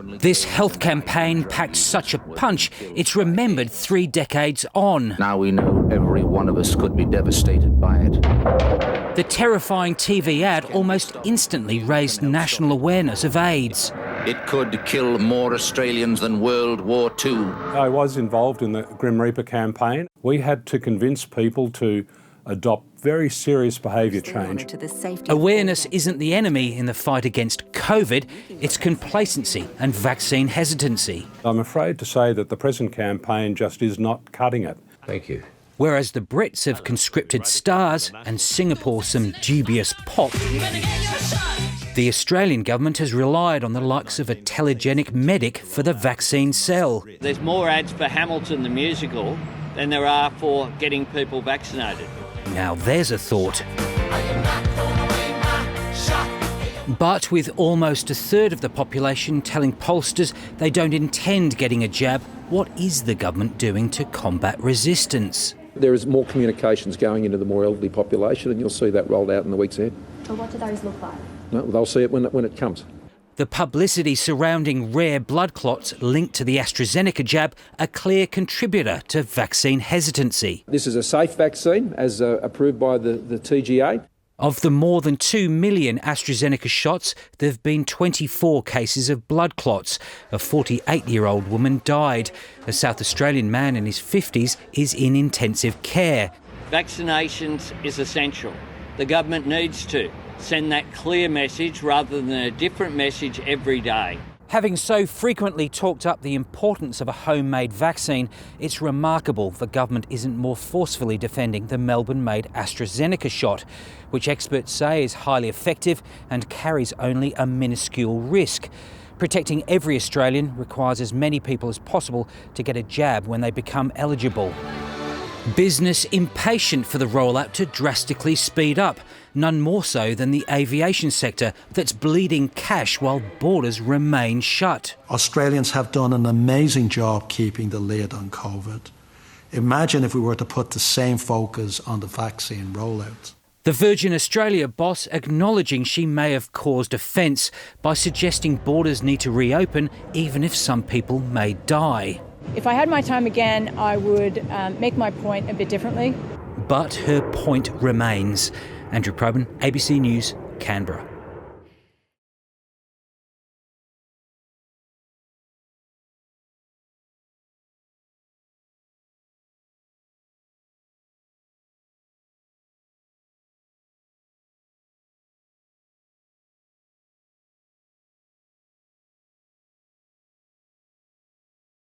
This health campaign packed such a punch, it's remembered 3 decades on. Now we know every one of us could be devastated by it. The terrifying TV ad almost instantly raised national awareness of AIDS. It could kill more Australians than World War II. I was involved in the Grim Reaper campaign. We had to convince people to adopt very serious behaviour change. Awareness isn't the enemy in the fight against COVID, it's complacency and vaccine hesitancy. I'm afraid to say that the present campaign just is not cutting it. Thank you. Whereas the Brits have conscripted stars and Singapore some dubious pop, the Australian government has relied on the likes of a telegenic medic for the vaccine sell. There's more ads for Hamilton the musical than there are for getting people vaccinated. Now there's a thought. But with almost a third of the population telling pollsters they don't intend getting a jab, what is the government doing to combat resistance? There is more communications going into the more elderly population, and you'll see that rolled out in the weeks ahead. So what do those look like? No, they'll see it when it comes. The publicity surrounding rare blood clots linked to the AstraZeneca jab, a clear contributor to vaccine hesitancy. This is a safe vaccine, as approved by the TGA. Of the more than 2 million AstraZeneca shots, there have been 24 cases of blood clots. A 48-year-old woman died. A South Australian man in his 50s is in intensive care. Vaccinations is essential. The government needs to send that clear message rather than a different message every day. Having so frequently talked up the importance of a homemade vaccine, it's remarkable the government isn't more forcefully defending the Melbourne-made AstraZeneca shot, which experts say is highly effective and carries only a minuscule risk. Protecting every Australian requires as many people as possible to get a jab when they become eligible. Business impatient for the rollout to drastically speed up, none more so than the aviation sector that's bleeding cash while borders remain shut. Australians have done an amazing job keeping the lid on COVID. Imagine if we were to put the same focus on the vaccine rollout. The Virgin Australia boss acknowledging she may have caused offence by suggesting borders need to reopen even if some people may die. If I had my time again, I would make my point a bit differently. But her point remains. Andrew Probyn, ABC News, Canberra.